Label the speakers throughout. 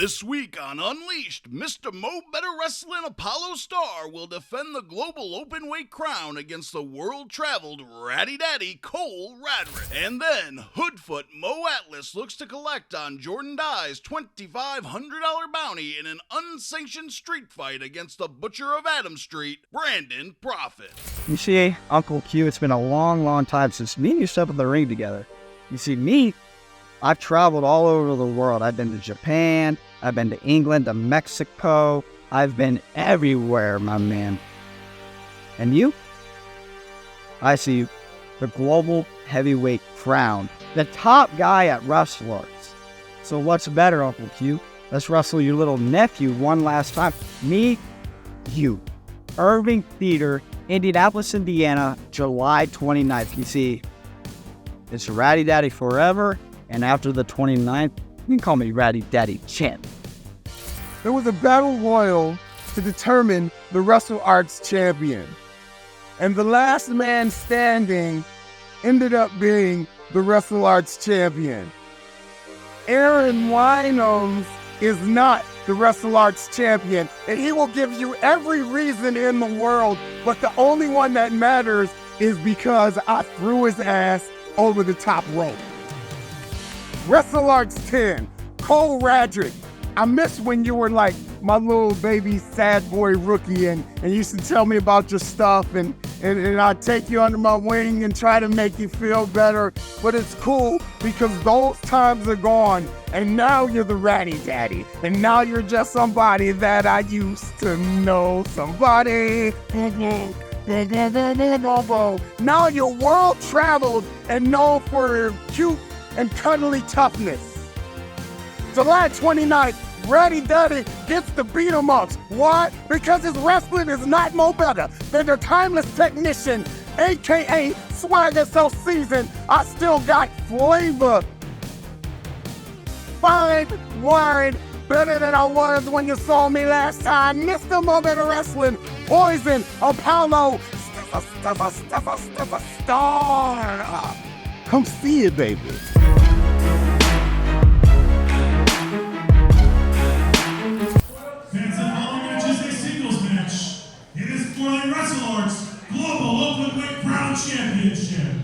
Speaker 1: This week on Unleashed, Mr. Mo Better Wrestling Apollo Starr will defend the global openweight crown against the world-traveled ratty daddy Cole Radrick. And then, Hoodfoot Mo Atlas looks to collect on Jordan Dye's $2,500 bounty in an unsanctioned street fight against the Butcher of Adam Street, Brandon Profit.
Speaker 2: You see, Uncle Q, it's been a long time since me and you stepped in the ring together. You see, me, I've traveled all over the world. I've been to Japan, I've been to England, to Mexico. I've been everywhere, my man. And you? I see you, the global heavyweight crown, the top guy at WrestleARTS. So what's better, Uncle Q? Let's wrestle your little nephew one last time. Me, you. Irving Theater, Indianapolis, Indiana, July 29th. You see, it's Ratty Daddy forever, and after the 29th, you can call me Ratty Daddy Champ.
Speaker 3: There was a battle royal to determine the WrestleARTS champion. And the last man standing ended up being the WrestleARTS champion. Aaron Winans is not the WrestleARTS champion, and he will give you every reason in the world, but the only one that matters is because I threw his ass over the top rope. WrestleARTS 10, Cole Radrick. I miss when you were like my little baby sad boy rookie and you used to tell me about your stuff and I'd take you under my wing and try to make you feel better. But it's cool because those times are gone and now you're the Ratty Daddy. And now you're just somebody that I used to know. Somebody. Now you're world traveled and known for your cute and cuddly toughness. July 29th, Ratty Daddy gets to beat him up. Why? Because his wrestling is not no better than the timeless technician, aka Swagger so seasoned, I still got flavor. Fine wine, better than I was when you saw me last time. Mr. Mo Better Wrestling, Poison, Apollo, Starr. Come see it, baby.
Speaker 4: WrestleARTS Global Openweight Crown Championship.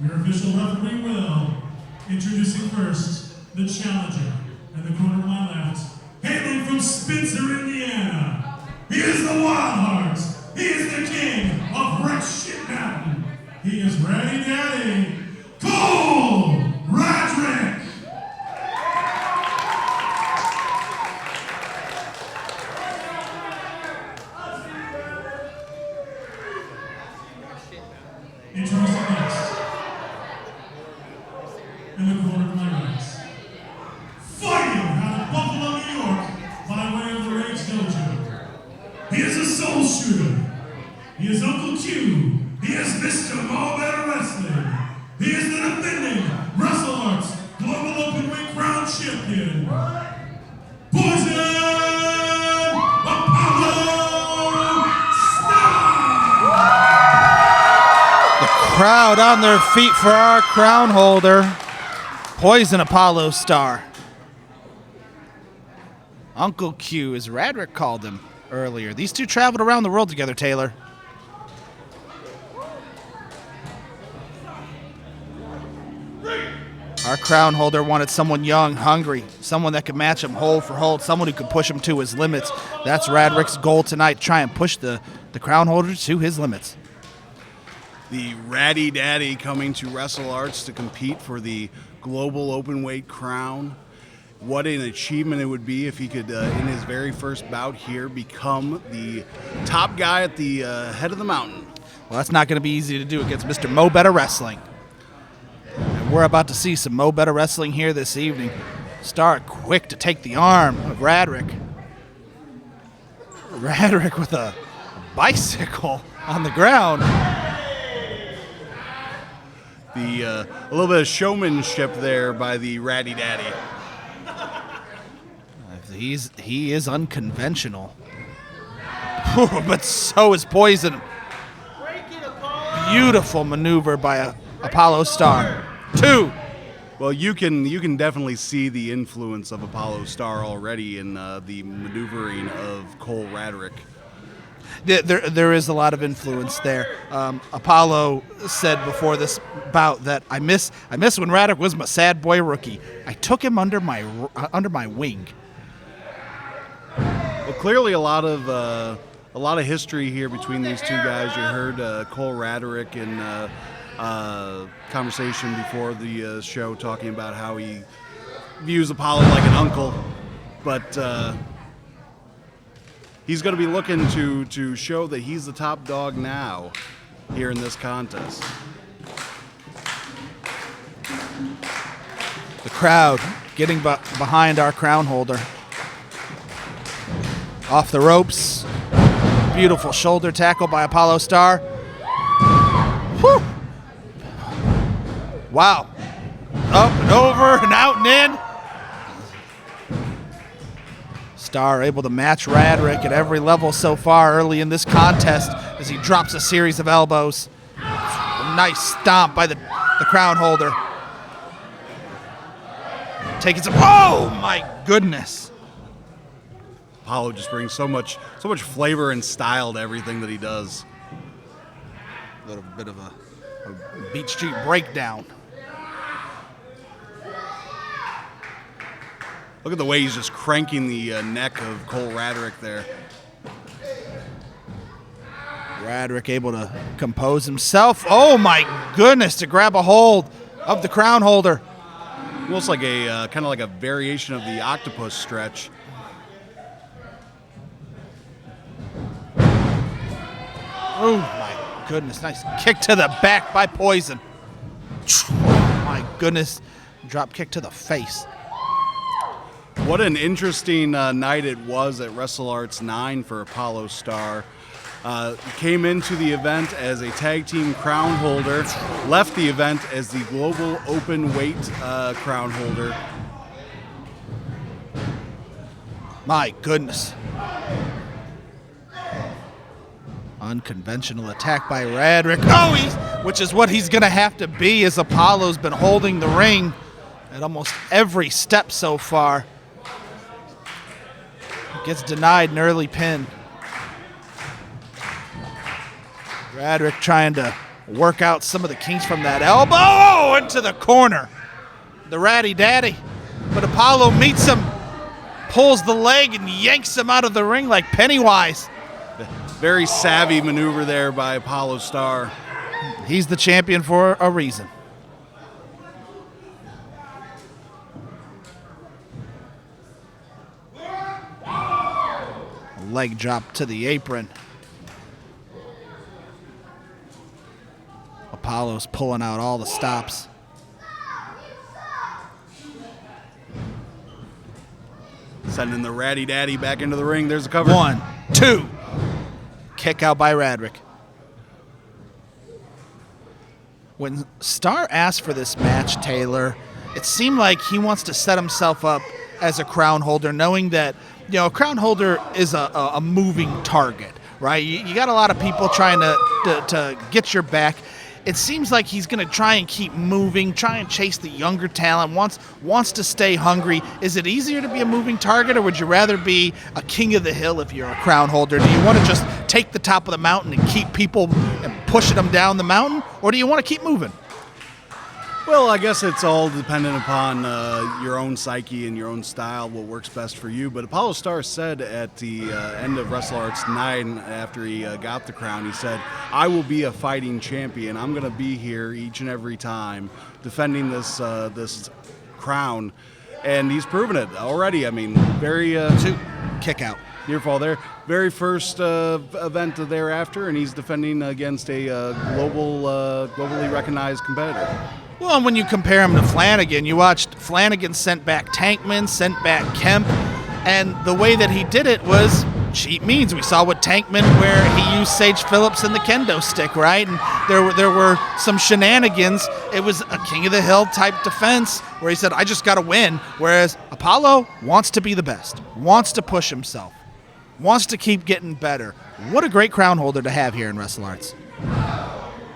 Speaker 4: Your official referee will introducing first the challenger in the corner of my left, hailing from Spencer, Indiana. He is the Wild Heart. He is the king of Red Shit Mountain. He is Ratty Daddy, Cole Radrick. Introducing next, in the corner of my right, fighting out of Buffalo, New York, by way of the Rage Dojo. He is a soul shooter. He is Uncle Q. He is Mr. Mo Better Wrestling. He is the defending WrestleARTS Global Openweight Crown Champion, Poison Apollo Starr.
Speaker 5: Crowd on their feet for our crown holder, Poison Apollo Starr. Uncle Q, as Radrick called him earlier. These two traveled around the world together, Taylor. Our crown holder wanted someone young, hungry, someone that could match him hold for hold, someone who could push him to his limits. That's Radrick's goal tonight, try and push the crown holder to his limits.
Speaker 1: The Ratty Daddy coming to WrestleARTS to compete for the global openweight crown. What an achievement it would be if he could, in his very first bout here, become the top guy at the head of the mountain.
Speaker 5: Well, that's not going to be easy to do against Mr. Mo Better Wrestling. And we're about to see some Mo Better Wrestling here this evening. Starr quick to take the arm of Radrick. Radrick with a bicycle on the ground.
Speaker 1: A little bit of showmanship there by the Ratty Daddy.
Speaker 5: He is unconventional. But so is Poison. Beautiful maneuver by Apollo Starr. 2.
Speaker 1: Well, you can definitely see the influence of Appollo Starr already in the maneuvering of Cole Radrick.
Speaker 5: There is a lot of influence there. Apollo said before this bout that I miss when Radrick was my sad boy rookie. I took him under my wing.
Speaker 1: Well, clearly a lot of history here between these two guys. You heard Cole Radrick in conversation before the show talking about how he views Apollo like an uncle, but he's going to be looking to show that he's the top dog now here in this contest.
Speaker 5: The crowd getting behind our crown holder. Off the ropes. Beautiful shoulder tackle by Appollo Starr. Whew. Wow. Up and over and out and in. Starr able to match Radrick at every level so far early in this contest as he drops a series of elbows. A nice stomp by the crown holder. Taking some, oh my goodness.
Speaker 1: Apollo just brings so much flavor and style to everything that he does.
Speaker 5: A little bit of a Beach Street breakdown.
Speaker 1: Look at the way he's just cranking the neck of Cole Radrick there.
Speaker 5: Radrick able to compose himself. Oh my goodness, to grab a hold of the crown holder.
Speaker 1: Almost like a kind of like a variation of the octopus stretch.
Speaker 5: Oh my goodness, nice kick to the back by Poison. Oh my goodness, drop kick to the face.
Speaker 1: What an interesting night it was at WrestleARTS 9 for Appollo Starr. Came into the event as a tag team crown holder, left the event as the global open weight crown holder.
Speaker 5: My goodness. Unconventional attack by Radrick. Oh, which is what he's going to have to be, as Apollo's been holding the ring at almost every step so far. Gets denied an early pin. Radrick trying to work out some of the kinks from that elbow. Oh, into the corner. The ratty daddy. But Apollo meets him, pulls the leg, and yanks him out of the ring like Pennywise.
Speaker 1: Very savvy maneuver there by Appollo Starr.
Speaker 5: He's the champion for a reason. Leg drop to the apron. Apollo's pulling out all the stops.
Speaker 1: Sending the ratty daddy back into the ring. There's a cover.
Speaker 5: 1, 2. Kick out by Radrick. When Starr asked for this match, Taylor, it seemed like he wants to set himself up as a crown holder, knowing that, you know, a crown holder is a moving target, right? You got a lot of people trying to get your back. It seems like he's going to try and keep moving, try and chase the younger talent, wants to stay hungry. Is it easier to be a moving target, or would you rather be a king of the hill if you're a crown holder? Do you want to just take the top of the mountain and keep people and pushing them down the mountain, or do you want to keep moving?
Speaker 1: Well, I guess it's all dependent upon your own psyche and your own style, what works best for you. But Appollo Starr said at the end of WrestleARTS 9, after he got the crown, he said, "I will be a fighting champion. I'm going to be here each and every time defending this this crown." And he's proven it already. I mean, very...
Speaker 5: 2, kick out.
Speaker 1: Near fall there. Very first event thereafter, and he's defending against a globally recognized competitor.
Speaker 5: Well, and when you compare him to Flanagan, you watched Flanagan sent back Tankman, sent back Kemp, and the way that he did it was cheap means. We saw with Tankman where he used Sage Phillips and the kendo stick, right? And there were some shenanigans. It was a king of the hill type defense where he said, I just got to win, whereas Apollo wants to be the best, wants to push himself, wants to keep getting better. What a great crown holder to have here in WrestleARTS.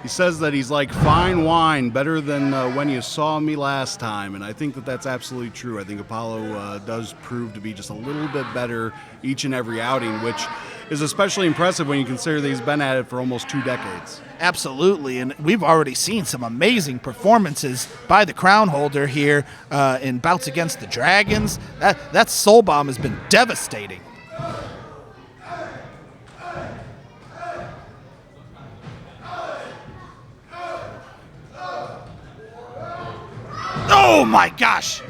Speaker 1: He says that he's like fine wine, better than when you saw me last time, and I think that that's absolutely true. I think Apollo does prove to be just a little bit better each and every outing, which is especially impressive when you consider that he's been at it for almost 2 decades.
Speaker 5: Absolutely, and we've already seen some amazing performances by the crown holder here in bouts against the Dragons. That soul bomb has been devastating. Oh my gosh!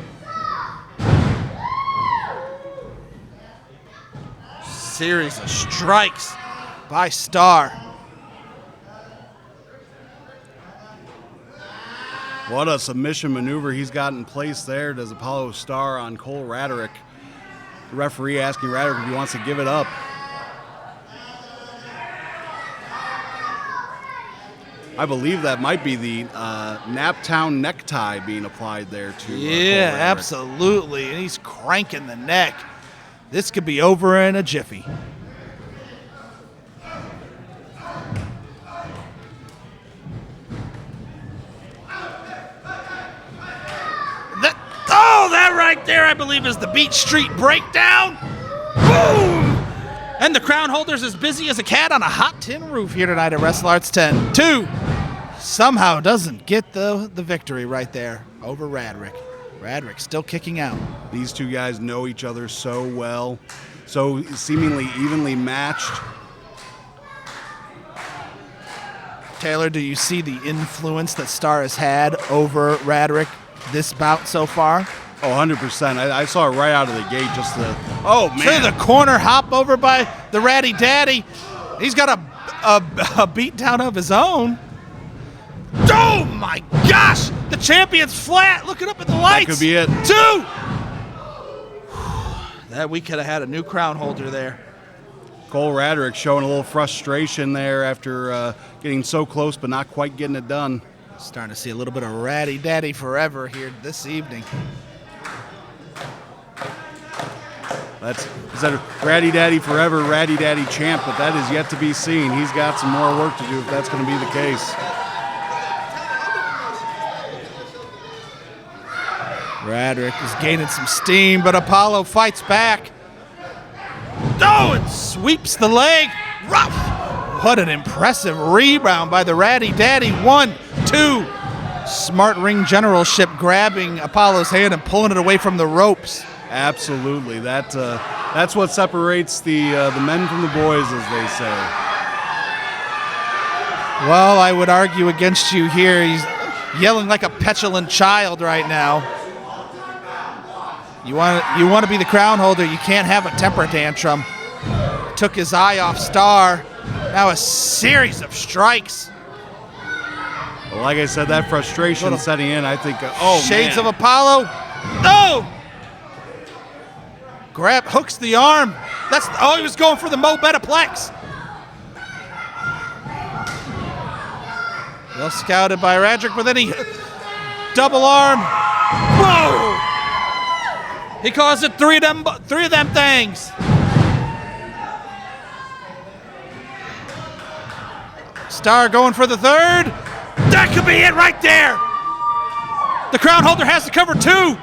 Speaker 5: Series of strikes by Starr.
Speaker 1: What a submission maneuver he's got in place there. Does Appollo Starr on Cole Radrick. The referee asking Radrick if he wants to give it up. I believe that might be the Naptown necktie being applied there to
Speaker 5: Yeah,
Speaker 1: Cole Radrick.
Speaker 5: absolutely. And he's cranking the neck. This could be over in a jiffy. That right there, I believe, is the Beach Street breakdown. Boom! And the crown holder's as busy as a cat on a hot tin roof here tonight at WrestleARTS 10. 2 somehow doesn't get the victory right there over Radrick. Radrick still kicking out.
Speaker 1: These two guys know each other so well, so seemingly evenly matched.
Speaker 5: Taylor, do you see the influence that Starr has had over Radrick this bout so far?
Speaker 1: Oh, 100%. I saw it right out of the gate. Just the
Speaker 5: To the corner hop over by the Ratty Daddy. He's got a beat down of his own. Oh my gosh! The champion's flat. Looking up at the lights.
Speaker 1: That could be it.
Speaker 5: 2. That we could have had a new crown holder there.
Speaker 1: Cole Radrick showing a little frustration there after getting so close but not quite getting it done.
Speaker 5: Starting to see a little bit of Ratty Daddy forever here this evening.
Speaker 1: Is that Ratty Daddy forever, Ratty Daddy champ, but that is yet to be seen. He's got some more work to do if that's going to be the case.
Speaker 5: Radrick is gaining some steam, but Apollo fights back. Oh, and sweeps the leg. Rough. What an impressive rebound by the Ratty Daddy. 1, 2. Smart ring generalship grabbing Apollo's hand and pulling it away from the ropes.
Speaker 1: Absolutely. That's what separates the men from the boys, as they say.
Speaker 5: Well, I would argue against you here. He's yelling like a petulant child right now. You want to be the crown holder. You can't have a temper tantrum. Took his eye off Starr. Now a series of strikes.
Speaker 1: Well, like I said, that frustration setting in, I think,
Speaker 5: Shades of Apollo. No! Hooks the arm. He was going for the Mo Betaplex. Well scouted by Radrick, but then he double arm. Whoa! He calls it three of them things. Starr going for the 3rd. That could be it right there. The crown holder has to cover 2.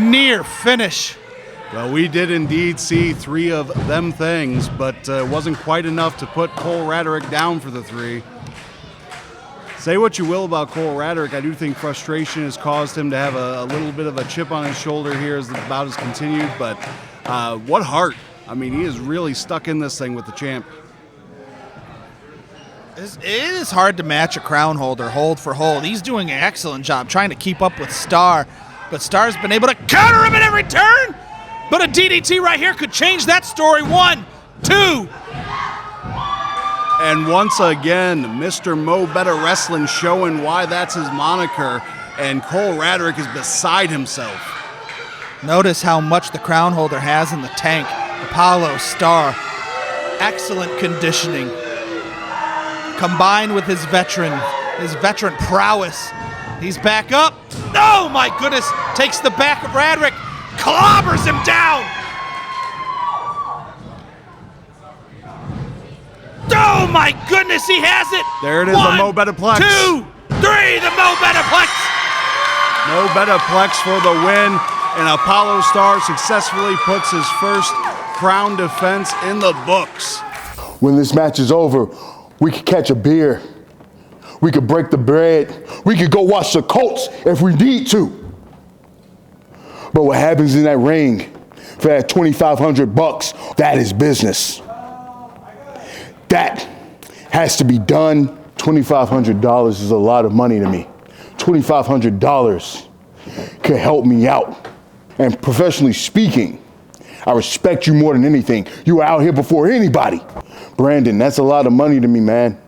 Speaker 5: Near finish.
Speaker 1: Well, we did indeed see 3 of them things, but it wasn't quite enough to put Cole Radrick down for the 3. Say what you will about Cole Radrick, I do think frustration has caused him to have a little bit of a chip on his shoulder here as the bout has continued, but what heart. I mean, he is really stuck in this thing with the champ.
Speaker 5: It is hard to match a crown holder hold for hold. He's doing an excellent job trying to keep up with Starr, but Starr's been able to counter him at every turn. But a DDT right here could change that story. 1, 2.
Speaker 1: And once again, Mr. Mo Better Wrestling showing why that's his moniker, and Cole Radrick is beside himself.
Speaker 5: Notice how much the crown holder has in the tank. Appollo Starr, excellent conditioning, combined with his veteran prowess. He's back up. Oh my goodness! Takes the back of Radrick, clobbers him down. Oh my goodness, he has it.
Speaker 1: There it is,
Speaker 5: One,
Speaker 1: the Mo Bettaplex.
Speaker 5: 2, 3, the Mo Bettaplex.
Speaker 1: Mo Bettaplex for the win, and Appollo Starr successfully puts his first crown defense in the books.
Speaker 6: When this match is over, we could catch a beer. We could break the bread. We could go watch the Colts if we need to. But what happens in that ring for that $2,500, that is business. That has to be done. $2,500 is a lot of money to me. $2,500 could help me out. And professionally speaking, I respect you more than anything. You were out here before anybody. Brandon, that's a lot of money to me, man.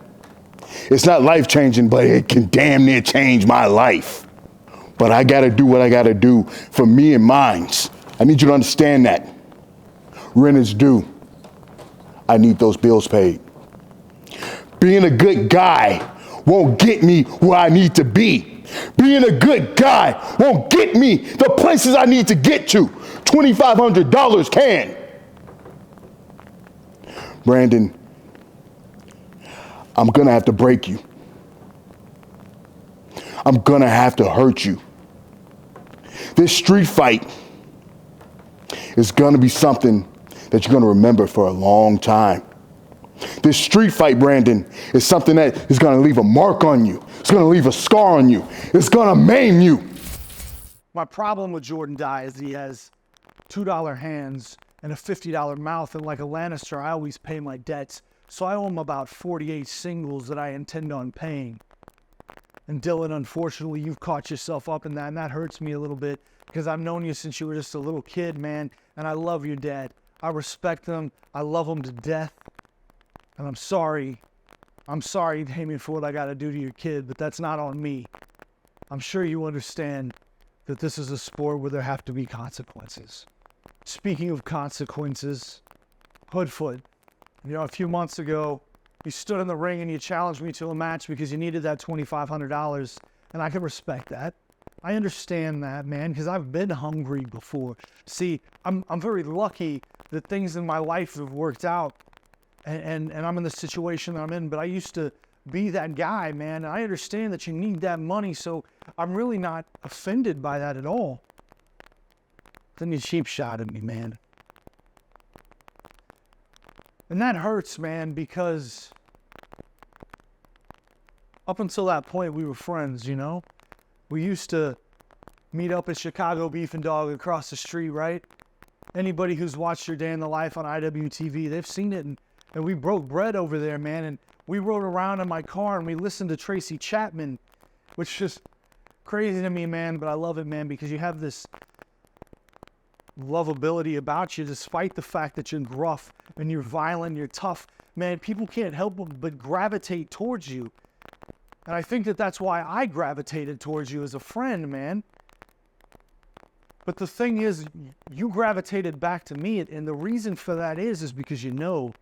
Speaker 6: It's not life-changing, but it can damn near change my life. But I gotta do what I gotta do for me and mine. I need you to understand that. Rent is due. I need those bills paid. Being a good guy won't get me where I need to be. Being a good guy won't get me the places I need to get to. $2,500 can. Brandon, I'm gonna have to break you. I'm gonna have to hurt you. This street fight is gonna be something that you're gonna remember for a long time. This street fight, Brandon, is something that is gonna leave a mark on you. It's gonna leave a scar on you. It's gonna maim you.
Speaker 2: My problem with Jordan Dye is he has $2 hands and a $50 mouth, and like a Lannister, I always pay my debts. So I owe him about 48 singles that I intend on paying. And Dylan, unfortunately, you've caught yourself up in that, and that hurts me a little bit because I've known you since you were just a little kid, man, and I love your dad. I respect him. I love him to death. And I'm sorry. I'm sorry, Damien, for what I got to do to your kid, but that's not on me. I'm sure you understand that this is a sport where there have to be consequences. Speaking of consequences, Hoodfoot. You know, a few months ago, you stood in the ring and you challenged me to a match because you needed that $2,500, and I can respect that. I understand that, man, because I've been hungry before. See, I'm very lucky that things in my life have worked out, and I'm in the situation that I'm in, but I used to be that guy, man, and I understand that you need that money, so I'm really not offended by that at all. Then you cheap shot at me, man. And that hurts, man, because up until that point, we were friends, you know? We used to meet up at Chicago Beef and Dog across the street, right? Anybody who's watched Your Day in the Life on IWTV, they've seen it, and we broke bread over there, man, and we rode around in my car, and we listened to Tracy Chapman, which is just crazy to me, man, but I love it, man, because you have this lovability about you, despite the fact that you're gruff and you're violent, you're tough. Man, people can't help but gravitate towards you. And I think that that's why I gravitated towards you as a friend, man. But the thing is, you gravitated back to me, and the reason for that is because you know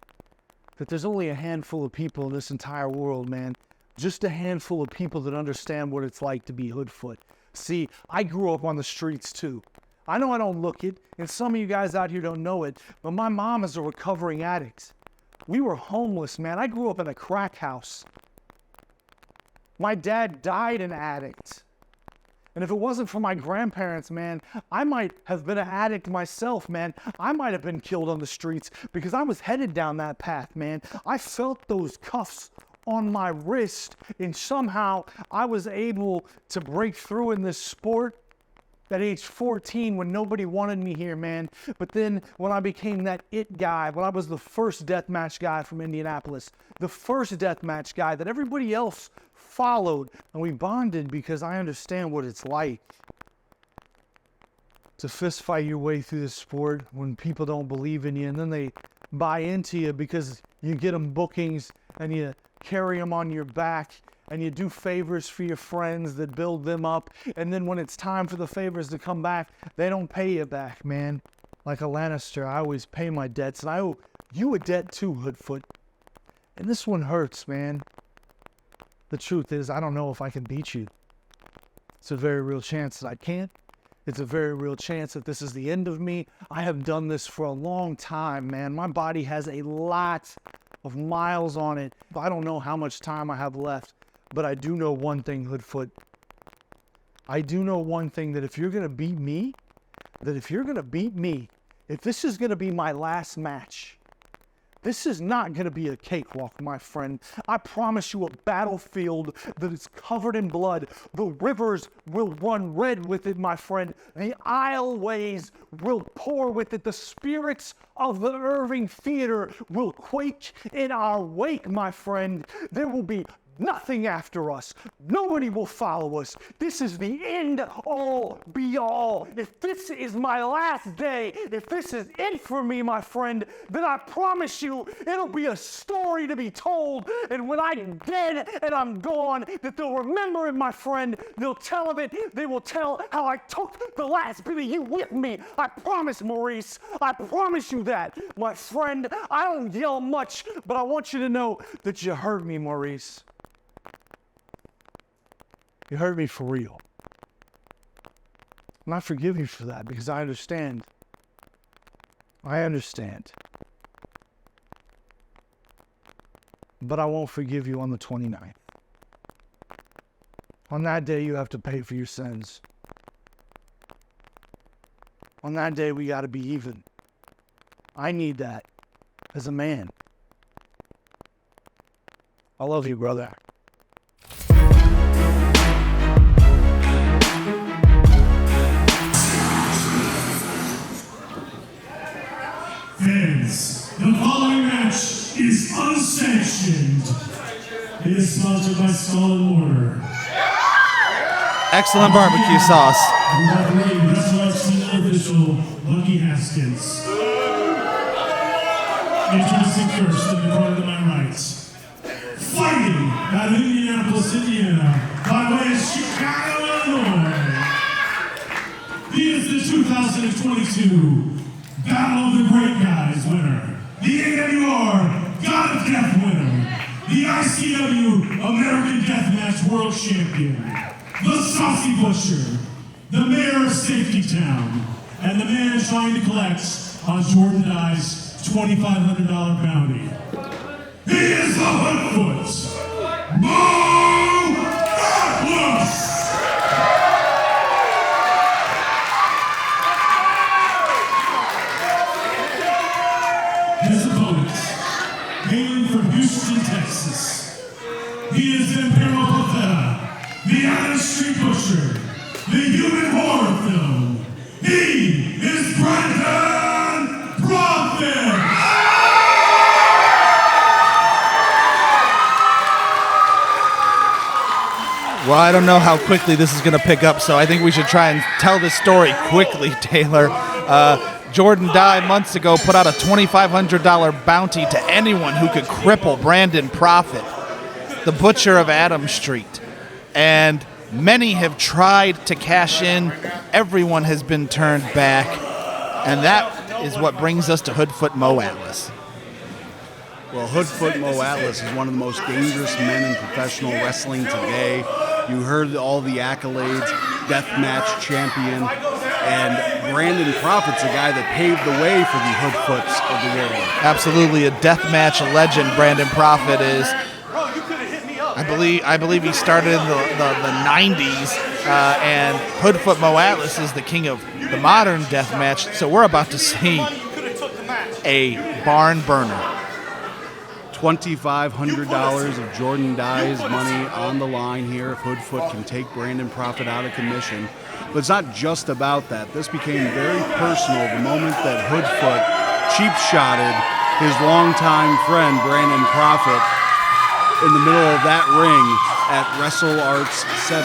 Speaker 2: that there's only a handful of people in this entire world, man. Just a handful of people that understand what it's like to be Hoodfoot. See, I grew up on the streets too. I know I don't look it, and some of you guys out here don't know it, but my mom is a recovering addict. We were homeless, man. I grew up in a crack house. My dad died an addict. And if it wasn't for my grandparents, man, I might have been an addict myself, man. I might have been killed on the streets because I was headed down that path, man. I felt those cuffs on my wrist, and somehow I was able to break through in this sport at age 14 when nobody wanted me here, man. But then when I became that it guy, when I was the first deathmatch guy from Indianapolis, the first deathmatch guy that everybody else followed, and we bonded because I understand what it's like to fist fight your way through this sport when people don't believe in you, and then they buy into you because you get them bookings and you carry them on your back, and you do favors for your friends that build them up, and then when it's time for the favors to come back, they don't pay you back, man. Like a Lannister, I always pay my debts, and I owe you a debt too, Hoodfoot. And this one hurts, man. The truth is, I don't know if I can beat you. It's a very real chance that I can't. It's a very real chance that this is the end of me. I have done this for a long time, man. My body has a lot
Speaker 7: of miles on it. I don't know how much time I have left, but I do know one thing, Hoodfoot. I do know one thing, that if you're going to beat me, if this is going to be my last match, this is not going to be a cakewalk, my friend. I promise you a battlefield that is covered in blood. The rivers will run red with it, my friend. The aisleways will pour with it. The spirits of the Irving Theater will quake in our wake, my friend. There will be nothing after us. Nobody will follow us. This is the end all be all. If this is my last day, if this is it for me, my friend, then I promise you it'll be a story to be told. And when I'm dead and I'm gone, that they'll remember it, my friend. They'll tell of it. They will tell how I took the last bit of you with me. I promise, Maurice. I promise you that. My friend, I don't yell much, but I want you to know that you heard me, Maurice. You heard me for real. And I forgive you for that, because I understand. I understand. But I won't forgive you on the 29th. On that day, you have to pay for your sins. On that day, we got to be even. I need that as a man. I love you, brother.
Speaker 4: Fans, the following match is Unsanctioned. It is sponsored by Skull and Mortar.
Speaker 5: Excellent barbecue sauce.
Speaker 4: Referee, WrestleARTS senior official, Lucky Haskins. Introducing first, in the corner to my right. Fighting out of Indianapolis, Indiana, by way of Chicago, Illinois. He is the 2022 Battle of the Great Guys winner, the AWR God of Death winner, the ICW American Deathmatch World Champion, the Saucy Butcher, the Mayor of Safety Town, and the man trying to collect on Jordan Dye's $2,500 bounty. He is the Hoodfoot, Mo Atlas! His opponent, hailing from Houston, Texas, he is the Imperial Profeta, the Adam Street Butcher, the human horror film. He is Brandon Profit!
Speaker 5: Well, I don't know how quickly this is going to pick up, so I think we should try and tell this story quickly, Taylor. Jordan Dye months ago put out a $2,500 bounty to anyone who could cripple Brandon Profit, the Butcher of Adam Street. And many have tried to cash in. Everyone has been turned back. And that is what brings us to Hoodfoot Mo Atlas.
Speaker 1: Well, Hoodfoot Mo Atlas is one of the most dangerous men in professional wrestling today. You heard all the accolades, deathmatch champion, and Brandon Profit's a guy that paved the way for the Hoodfoots of the world.
Speaker 5: Absolutely a deathmatch legend, Brandon Profit is. I believe he started in the 90s, and Hoodfoot Mo Atlas is the king of the modern deathmatch. So we're about to see a barn burner.
Speaker 1: $2,500 of Jordan Dye's money on the line here if Hoodfoot can take Brandon Profit out of commission. But it's not just about that. This became very personal the moment that Hoodfoot cheap-shotted his longtime friend Brandon Profit in the middle of that ring at WrestleARTS 7.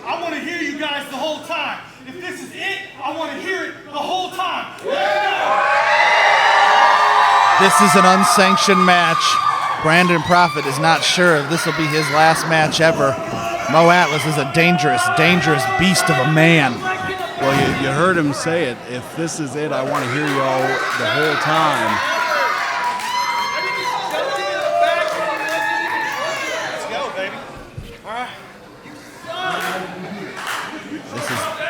Speaker 8: I want to hear you guys the whole time. If this is it, I want to hear it the whole time.
Speaker 5: This is an unsanctioned match. Brandon Profit is not sure if this will be his last match ever. Mo Atlas is a dangerous, dangerous beast of a man.
Speaker 1: Well, you heard him say it. If this is it, I want to hear you all the whole time.
Speaker 8: Let's go, baby. All right.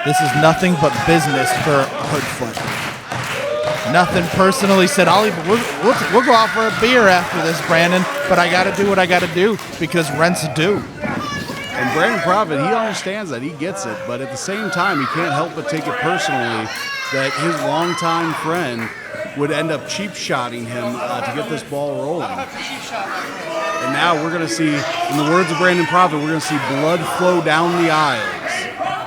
Speaker 5: This is nothing but business for Hoodfoot. Nothing personal. He said, we'll go out for a beer after this, Brandon, but I got to do what I got to do because rent's due.
Speaker 1: And Brandon Prophet, he understands that. He gets it. But at the same time, he can't help but take it personally that his longtime friend would end up cheap-shotting him to get this ball rolling. And now we're going to see, in the words of Brandon Prophet, we're going to see blood flow down the aisles.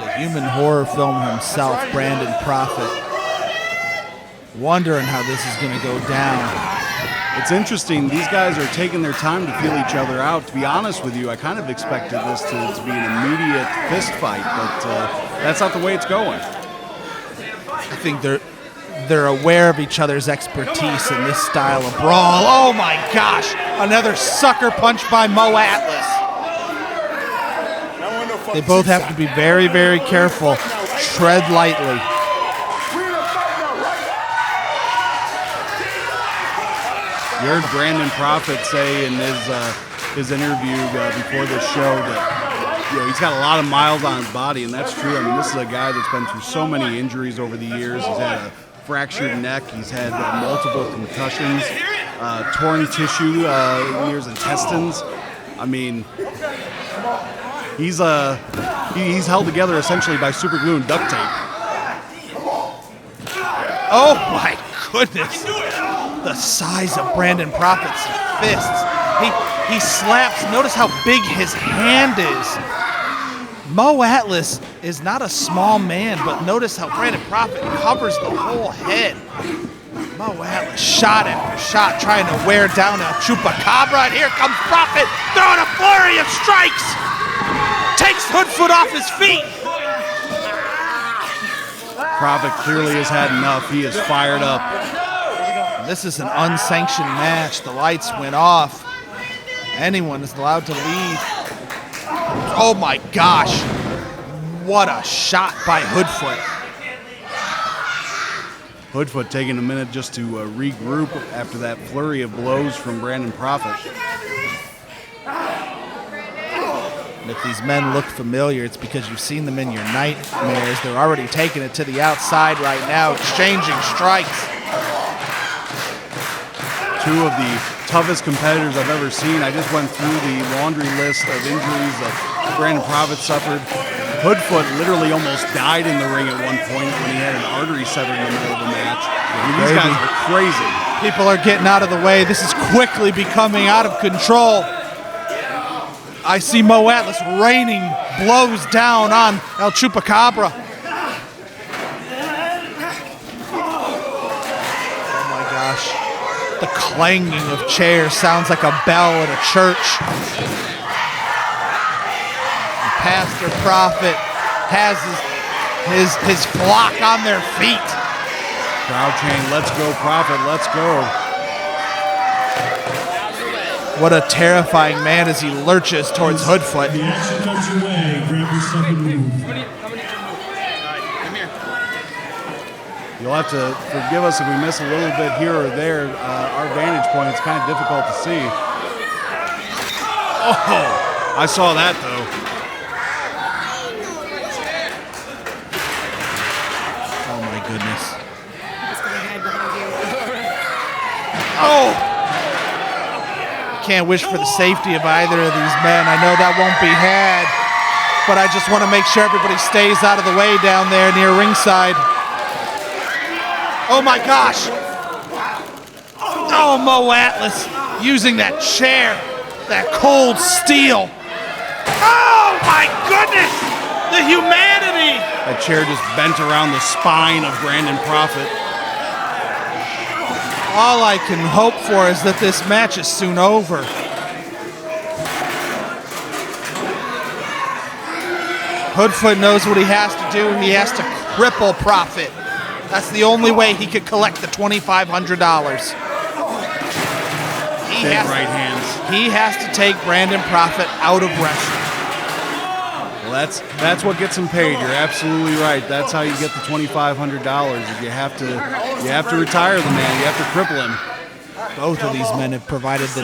Speaker 5: The human horror film himself, Brandon Prophet, wondering how this is going to go down.
Speaker 1: It's interesting. These guys are taking their time to feel each other out. To be honest with you, I kind of expected this to be an immediate fist fight, but that's not the way it's going.
Speaker 5: I think they're aware of each other's expertise in this style of brawl. Oh my gosh! Another sucker punch by Mo Atlas. They both have to be very, very careful. Tread lightly.
Speaker 1: You heard Brandon Prophet say in his interview before this show that he's got a lot of miles on his body, and that's true. I mean, this is a guy that's been through so many injuries over the years. He's had a fractured neck. He's had multiple concussions, torn tissue near his intestines. I mean, he's held together essentially by super glue and duct tape.
Speaker 5: Oh my goodness! The size of Brandon Prophet's fists. He slaps. Notice how big his hand is. Mo Atlas is not a small man, but notice how Brandon Prophet covers the whole head. Mo Atlas shot after shot trying to wear down El Chupacabra, and here comes Prophet throwing a flurry of strikes. Takes Hoodfoot off his feet.
Speaker 1: Prophet clearly has had enough. He is fired up.
Speaker 5: This is an unsanctioned match. The lights went off. Anyone is allowed to leave. Oh my gosh. What a shot by Hoodfoot.
Speaker 1: Hoodfoot taking a minute just to regroup after that flurry of blows from Brandon Prophet.
Speaker 5: And if these men look familiar, it's because you've seen them in your nightmares. They're already taking it to the outside right now, exchanging strikes.
Speaker 1: Two of the toughest competitors I've ever seen. I just went through the laundry list of injuries that Brandon Prophet suffered. Hoodfoot literally almost died in the ring at one point when he had an artery severed in the middle of the match. I mean, these guys are crazy.
Speaker 5: People are getting out of the way. This is quickly becoming out of control. I see Mo Atlas raining blows down on El Chupacabra. Oh my gosh. The clanging of chairs sounds like a bell at a church. Pastor Prophet has his flock on their feet.
Speaker 1: Crowd chanting, "Let's go, Prophet, let's go."
Speaker 5: What a terrifying man as he lurches towards Hoodfoot.
Speaker 4: The action comes your way. Grab your second move.
Speaker 1: You'll have to forgive us if we miss a little bit here or there. Our vantage point is kind of difficult to see. Oh, I saw that though.
Speaker 5: Oh my goodness. Oh! Can't wish for the safety of either of these men. I know that won't be had, but I just want to make sure everybody stays out of the way down there near ringside. Oh my gosh! Oh, Mo Atlas using that chair, that cold steel. Oh my goodness! The humanity!
Speaker 1: That chair just bent around the spine of Brandon Prophet.
Speaker 5: All I can hope for is that this match is soon over. Hoodfoot knows what he has to do. He has to cripple Prophet. That's the only way he could collect the $2,500.
Speaker 1: Big right hands.
Speaker 5: He has to take Brandon Prophet out of wrestling.
Speaker 1: Well, that's what gets him paid. You're absolutely right. That's how you get the $2,500. If you have to retire the man. You have to cripple him.
Speaker 5: Both of these men have provided the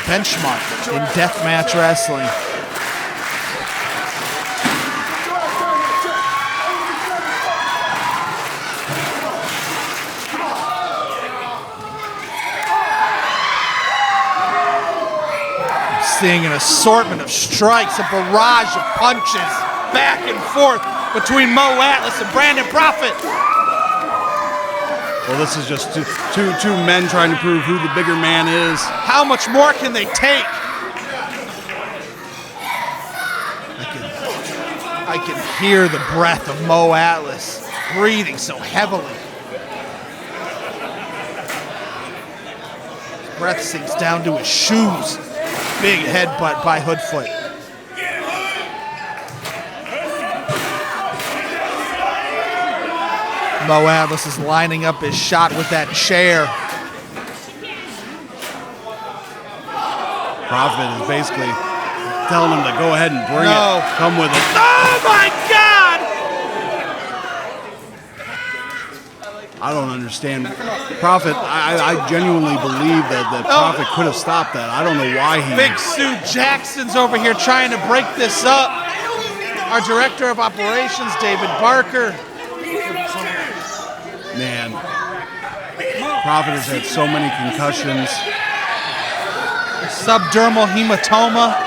Speaker 5: benchmark in deathmatch wrestling. seeing an assortment of strikes, a barrage of punches back and forth between Mo Atlas and Brandon Prophet.
Speaker 1: Well, this is just two men trying to prove who the bigger man is.
Speaker 5: How much more can they take? I can hear the breath of Mo Atlas breathing so heavily. His breath sinks down to his shoes. Big headbutt by Hoodfoot. Mo Atlas is lining up his shot with that chair.
Speaker 1: Prophet is basically telling him to go ahead and bring it. Come with it.
Speaker 5: Oh my God!
Speaker 1: I don't understand. Prophet, I genuinely believe that Prophet could have stopped that. I don't know why he...
Speaker 5: Big Sue Jackson's over here trying to break this up. Our director of operations, David Barker.
Speaker 1: Man, Prophet has had so many concussions.
Speaker 5: Subdermal hematoma.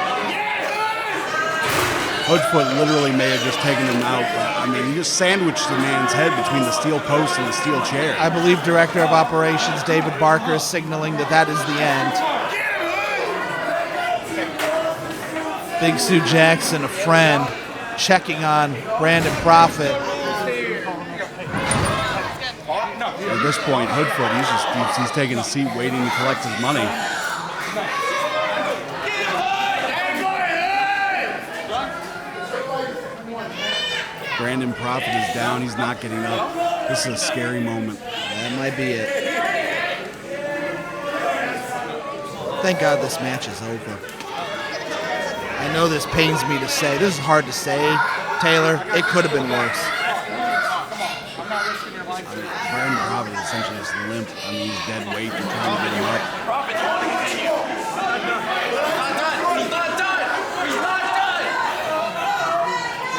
Speaker 1: Hoodfoot literally may have just taken him out. I mean, he just sandwiched the man's head between the steel post and the steel chair.
Speaker 5: I believe Director of Operations David Barker is signaling that is the end. Big Sue Jackson, a friend, checking on Brandon Prophet.
Speaker 1: At this point, Hoodfoot, he's taking a seat waiting to collect his money. Brandon Prophet is down. He's not getting up. This is a scary moment.
Speaker 5: That might be it. Thank God this match is over. I know this pains me to say. This is hard to say, Taylor. It could have been worse.
Speaker 1: Brandon Prophet is essentially just limp. I mean, he's dead weight. They're trying to get him up.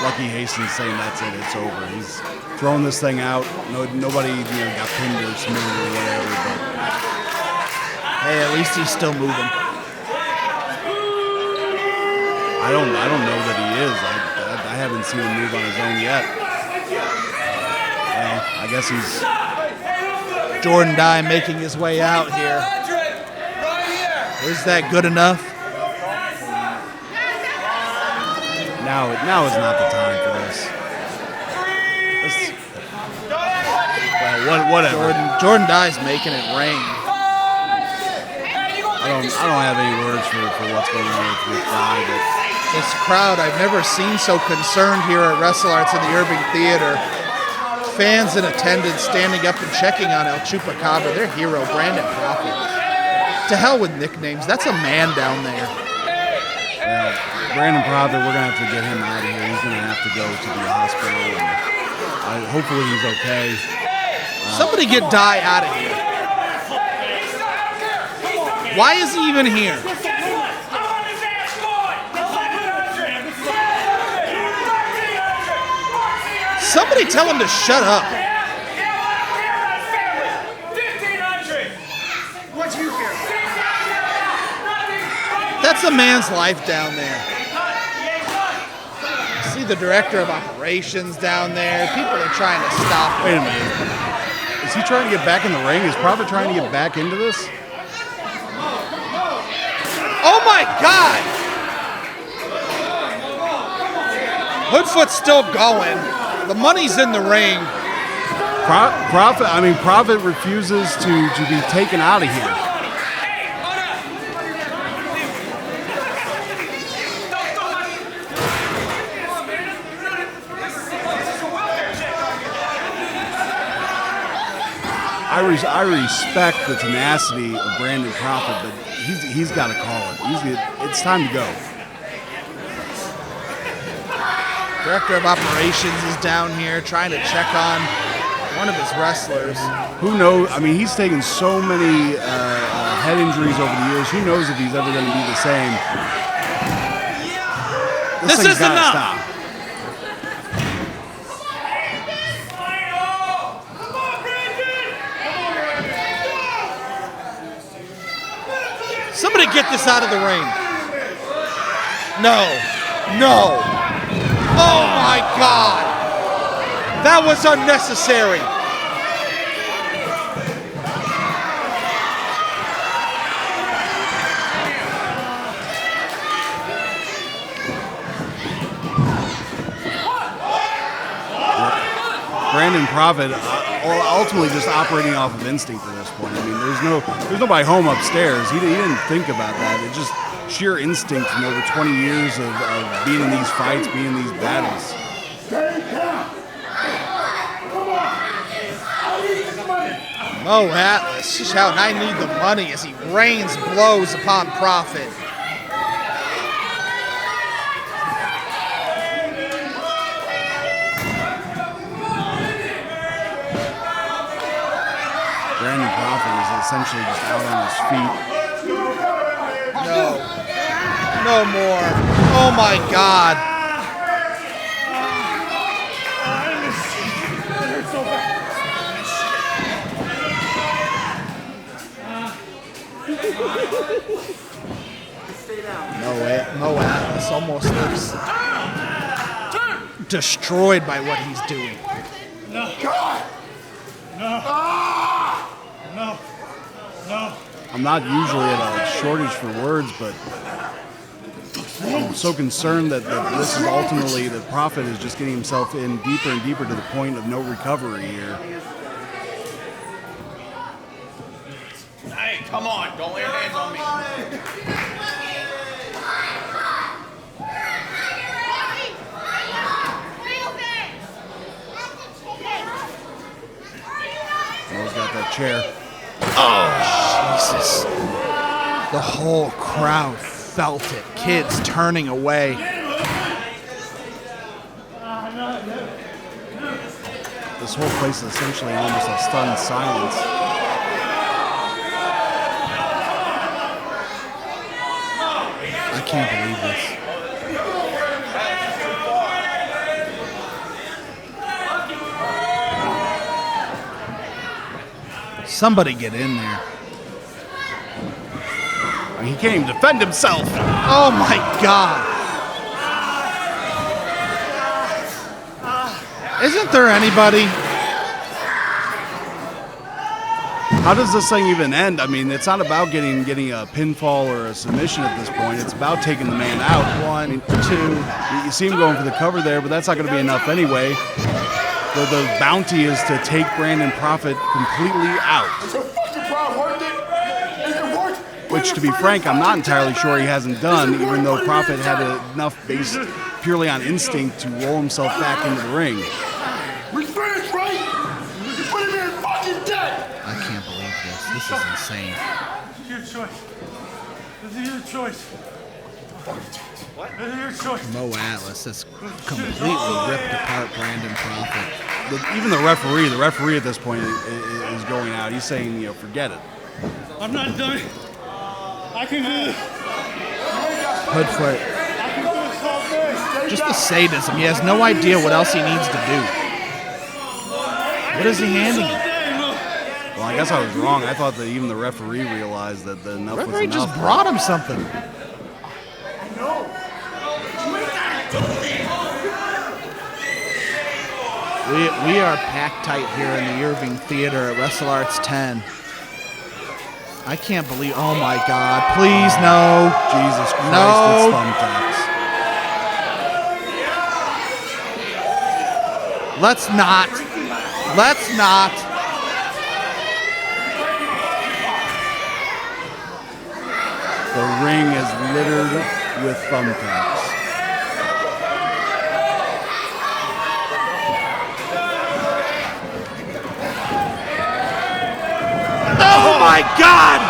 Speaker 1: Lucky Hastings saying that's it, it's over. He's throwing this thing out. Nobody got pinned or submitted or whatever. But
Speaker 5: hey, at least he's still moving.
Speaker 1: I don't know that he is. I haven't seen him move on his own yet. Well, I guess he's...
Speaker 5: Jordan Dye making his way out here. Is that good enough?
Speaker 1: Now is not the time for this. Well, whatever.
Speaker 5: Jordan Dye's making it rain.
Speaker 1: I don't have any words for what's going on with Dye, but
Speaker 5: this crowd I've never seen so concerned here at WrestleARTS in the Irving Theater. Fans in attendance standing up and checking on El Chupacabra, their hero, Brandon Prophet. To hell with nicknames. That's a man down there.
Speaker 1: Well, Brandon Prophet, we're going to have to get him out of here. He's going to have to go to the hospital. And hopefully he's okay.
Speaker 5: Somebody get Dye out of here. Why is he even here? Somebody tell him to shut up. That's a man's life down there. See the director of operations down there. People are trying to stop him.
Speaker 1: Wait a minute. Is he trying to get back in the ring? Is Prophet trying to get back into this?
Speaker 5: Oh my God! Hoodfoot's still going. The money's in the ring.
Speaker 1: Prophet refuses to be taken out of here. I respect the tenacity of Brandon Prophet, but he's got to call it. It's time to go.
Speaker 5: Director of Operations is down here trying to check on one of his wrestlers.
Speaker 1: Who knows? I mean, he's taken so many head injuries over the years. Who knows if he's ever going to be the same? This thing's
Speaker 5: is enough.
Speaker 1: Stop.
Speaker 5: Somebody get this out of the ring. No. No. Oh my God. That was unnecessary.
Speaker 1: Brandon Prophet ultimately just operating off of instinct at this point. I mean, there's nobody home upstairs. He didn't think about that. It's just sheer instinct from over 20 years of being in these fights, being in these battles.
Speaker 5: Mo Atlas shouting, "I need the money," as he rains blows upon Prophet.
Speaker 1: Brandon Prophet is essentially just out on his feet.
Speaker 5: No. No more. Oh my God. Mo Atlas almost looks destroyed by what he's doing.
Speaker 4: No.
Speaker 1: I'm not usually at a shortage for words, but I'm so concerned that this is ultimately the Prophet is just getting himself in deeper and deeper to the point of no recovery here.
Speaker 8: Hey, come on. Don't lay your hands on me.
Speaker 1: Mo's got that chair.
Speaker 5: Oh, Jesus. The whole crowd felt it. Kids turning away.
Speaker 1: This whole place is essentially almost a stunned silence. I can't believe this.
Speaker 5: Somebody get in there.
Speaker 1: He can't even defend himself.
Speaker 5: Oh my God. Isn't there anybody?
Speaker 1: How does this thing even end? I mean, it's not about getting a pinfall or a submission at this point. It's about taking the man out. One, two. You see him going for the cover there, but that's not going to be enough anyway. The bounty is to take Brandon Prophet completely out. Which, to be frank, I'm not entirely sure he hasn't done, even though Prophet had enough based purely on instinct to roll himself back into the ring.
Speaker 6: We finished, right? You put him in fucking dead.
Speaker 5: I can't believe this. This is insane.
Speaker 4: This is your choice. This is your choice. What? This is your choice.
Speaker 5: Mo Atlas has completely ripped apart Brandon Prophet.
Speaker 1: Even the referee at this point is going out. He's saying, forget it.
Speaker 4: I'm not done. I can do this.
Speaker 5: Hoodfoot.
Speaker 4: I can do this all day.
Speaker 5: Just the sadism. He has no idea what else he needs to do. What is he handing him?
Speaker 1: Well, I guess I was wrong. I thought that even the referee realized that the enough was enough.
Speaker 5: The referee just brought him something. We are packed tight here in the Irving Theater at WrestleARTS 10. I can't believe, oh my God, please no.
Speaker 1: Jesus Christ,
Speaker 5: no.
Speaker 1: It's thumbtacks.
Speaker 5: Let's not.
Speaker 1: The ring is littered with thumbtacks.
Speaker 5: Oh my God!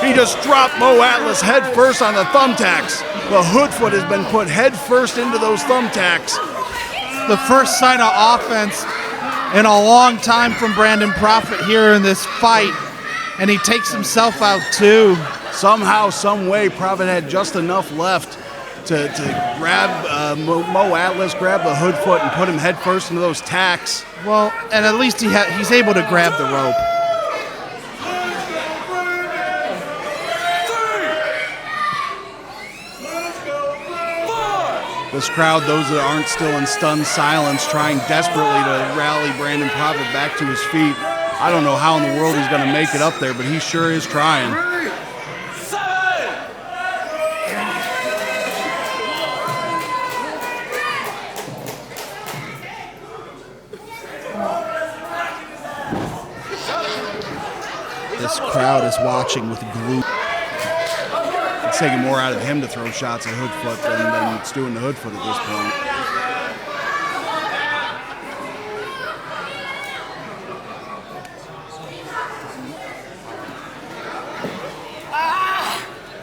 Speaker 1: He just dropped Mo Atlas head first on the thumbtacks. The Hoodfoot has been put head first into those thumbtacks.
Speaker 5: The first sign of offense in a long time from Brandon Prophet here in this fight. And he takes himself out too.
Speaker 1: Somehow, some way, Prophet had just enough left to grab Mo Atlas, grab the Hoodfoot, and put him head first into those tacks.
Speaker 5: Well, and at least he's able to grab the rope.
Speaker 1: This crowd, those that aren't still in stunned silence, trying desperately to rally Brandon Prophet back to his feet. I don't know how in the world he's going to make it up there, but he sure is trying.
Speaker 5: This crowd is watching with glue.
Speaker 1: It's taking more out of him to throw shots at Hoodfoot than it's doing to Hoodfoot at this point.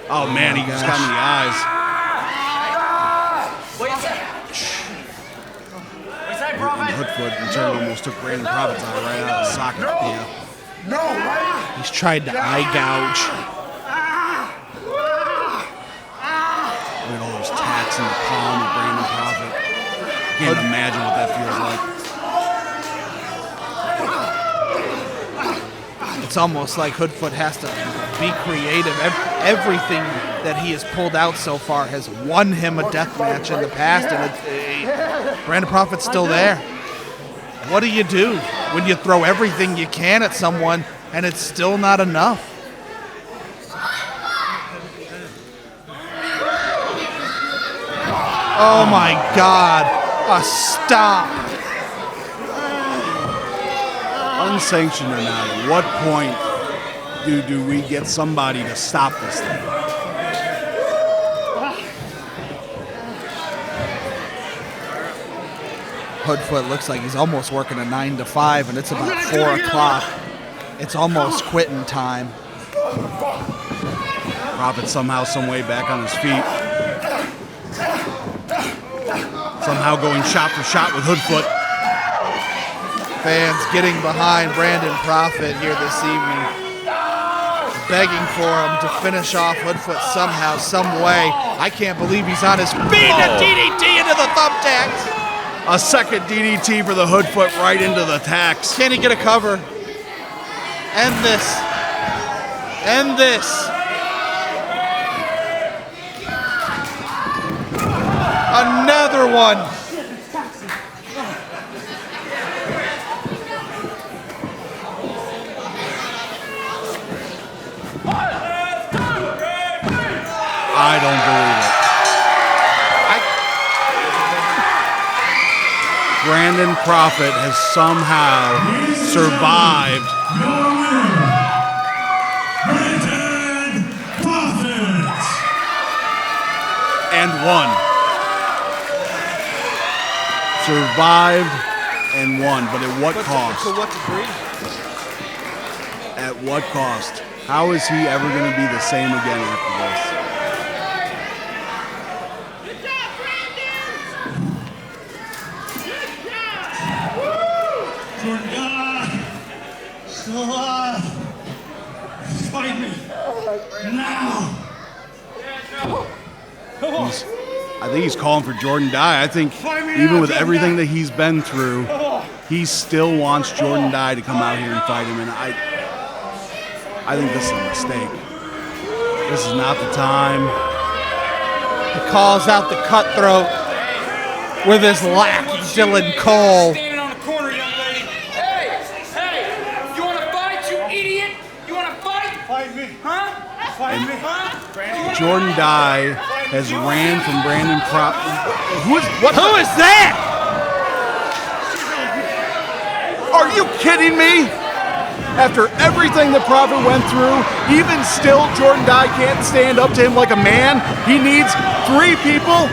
Speaker 1: Oh man, he just got him in the eyes. And Hoodfoot in turn almost took Brandon Prophet's eye right out of the socket.
Speaker 5: Yeah. He's tried to eye gouge.
Speaker 1: Look at all those tacks in the palm of Brandon Prophet. Can't imagine what that feels like.
Speaker 5: It's almost like Hoodfoot has to be creative. Everything that he has pulled out so far has won him a death match in the past, and Brandon Prophet's still there. What do you do when you throw everything you can at someone and it's still not enough? Oh my God, a stop.
Speaker 1: Unsanctioned or not, at what point do we get somebody to stop this thing?
Speaker 5: Hoodfoot looks like he's almost working a 9 to 5, and it's about 4 o'clock. It's almost quitting time.
Speaker 1: Prophet somehow, some way back on his feet. Somehow going shot for shot with Hoodfoot.
Speaker 5: Fans getting behind Brandon Prophet here this evening, begging for him to finish off Hoodfoot somehow, some way. I can't believe he's on his feet. A DDT into the thumbtacks.
Speaker 1: A second DDT for the Hoodfoot right into the tacks.
Speaker 5: Can he get a cover? End this. End this. Another one.
Speaker 1: I don't believe it. Brandon Prophet has somehow survived.
Speaker 4: Brandon Prophet!
Speaker 1: And won. Survived and won, but at what cost?
Speaker 5: To what degree?
Speaker 1: At what cost? How is he ever going to be the same again after this?
Speaker 4: Jordan God, still alive. Fight me now.
Speaker 1: I think he's calling for Jordan Dye. I think even with everything that he's been through, he still wants Jordan Dye to come out here and fight him. And I think this is a mistake. This is not the time.
Speaker 5: He calls out the cutthroat with his lackey, Dylan Cole.
Speaker 8: Standing on the corner, young lady. Hey, you want to fight, you idiot? You want to fight?
Speaker 4: Fight me.
Speaker 8: Huh?
Speaker 4: Fight me.
Speaker 8: Huh?
Speaker 1: Jordan Dye has ran from Brandon Prophet.
Speaker 5: Who is that?
Speaker 1: Are you kidding me? After everything that Prophet went through, even still Jordan Dye can't stand up to him like a man. He needs three people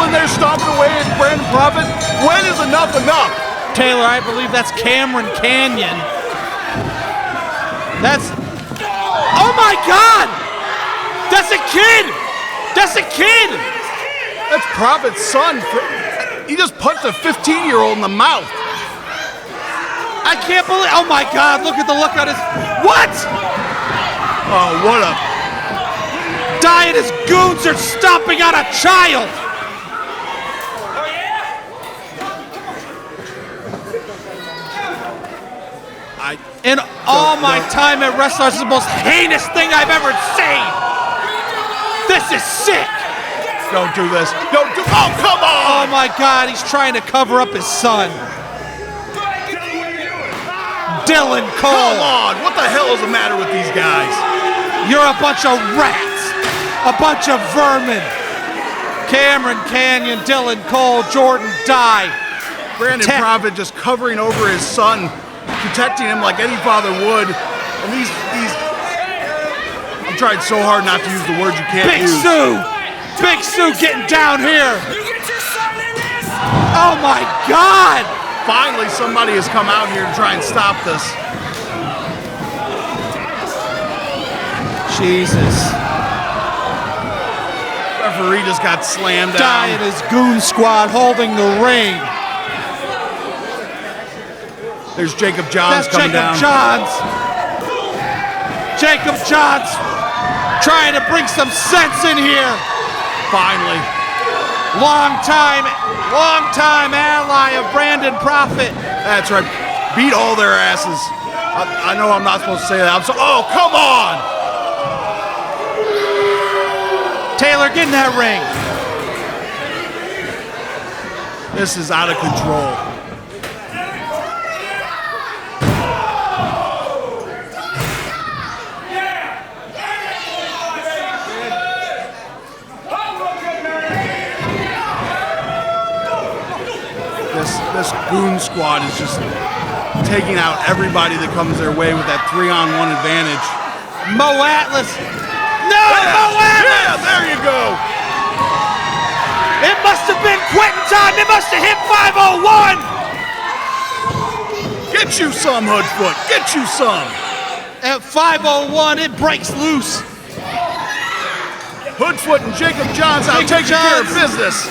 Speaker 1: in there stomping away at Brandon Prophet. When is enough enough?
Speaker 5: Taylor, I believe that's Cameron Canyon. That's... Oh my God! That's a kid! That's a kid!
Speaker 1: That's Prophet's son. He just punched a 15-year-old in the mouth.
Speaker 5: I can't believe... Oh my God, look at the look on his... What?
Speaker 1: Oh, what a...
Speaker 5: Dye and his goons are stomping on a child! In all my time at WrestleARTS, this is the most heinous thing I've ever seen! This is sick!
Speaker 1: Don't do this. Don't Oh, come
Speaker 5: Oh
Speaker 1: on!
Speaker 5: my God, he's trying to cover up his son. Dylan Cole.
Speaker 1: Come on! What the hell is the matter with these guys?
Speaker 5: You're a bunch of rats. A bunch of vermin. Cameron Canyon, Dylan Cole, Jordan Dye.
Speaker 1: Brandon Prophet just covering over his son, protecting him like any father would. And these you tried so hard not to use the words you can't
Speaker 5: Big
Speaker 1: use.
Speaker 5: Big Sue getting down here.
Speaker 8: You get your son in this?
Speaker 5: Oh my God.
Speaker 1: Finally, somebody has come out here to try and stop this.
Speaker 5: Jesus.
Speaker 1: Referee just got slammed
Speaker 5: Dye
Speaker 1: down.
Speaker 5: and his goon squad holding the ring.
Speaker 1: There's Jacob Johns
Speaker 5: That's
Speaker 1: coming
Speaker 5: Jacob
Speaker 1: down.
Speaker 5: Johns. Jacob Johns trying to bring some sense in here.
Speaker 1: Finally.
Speaker 5: Long time ally of Brandon Prophet.
Speaker 1: That's right. Beat all their asses. I know I'm not supposed to say that. Oh, come on!
Speaker 5: Taylor, get in that ring.
Speaker 1: This is out of control. This goon squad is just taking out everybody that comes their way with that 3-on-1 advantage.
Speaker 5: Mo Atlas. No, Mo Atlas!
Speaker 1: Yeah, there you go.
Speaker 5: It must have been quitting time. It must have hit 501.
Speaker 1: Get you some, Hoodfoot. Get you some.
Speaker 5: At 501, it breaks loose.
Speaker 1: Hoodfoot and Jacob Johns out taking care of business.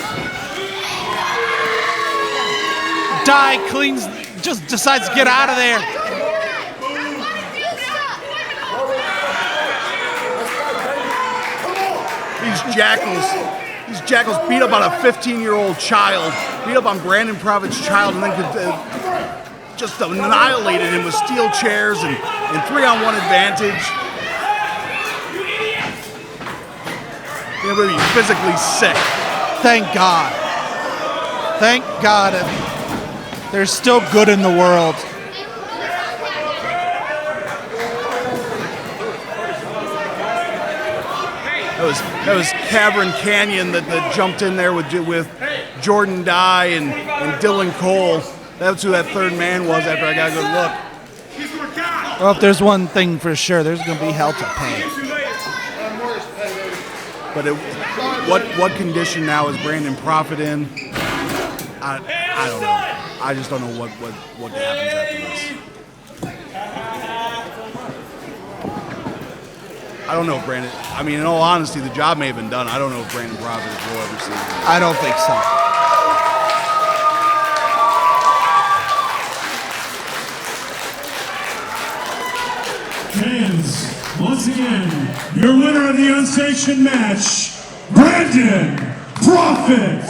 Speaker 5: Dye just decides to get out of there.
Speaker 1: These jackals beat up on a 15-year-old child, beat up on Brandon Prophet's child, and then just annihilated him with steel chairs and 3-on-1 advantage. They're going to be physically sick.
Speaker 5: Thank God. Thank God. There's still good in the world.
Speaker 1: That was Cameron Canyon that jumped in there with Jordan Dye and Dylan Cole. That's who that third man was after I got a good look.
Speaker 5: Well, if there's one thing for sure, there's going to be hell to pay.
Speaker 1: But what condition now is Brandon Prophet in? I don't know. I just don't know what happens after this. I don't know if Brandon. I mean, in all honesty, the job may have been done. I don't know if Brandon Prophet will ever see it.
Speaker 5: I don't think so.
Speaker 4: Fans, once again, your winner of the unsanctioned match, Brandon Prophet.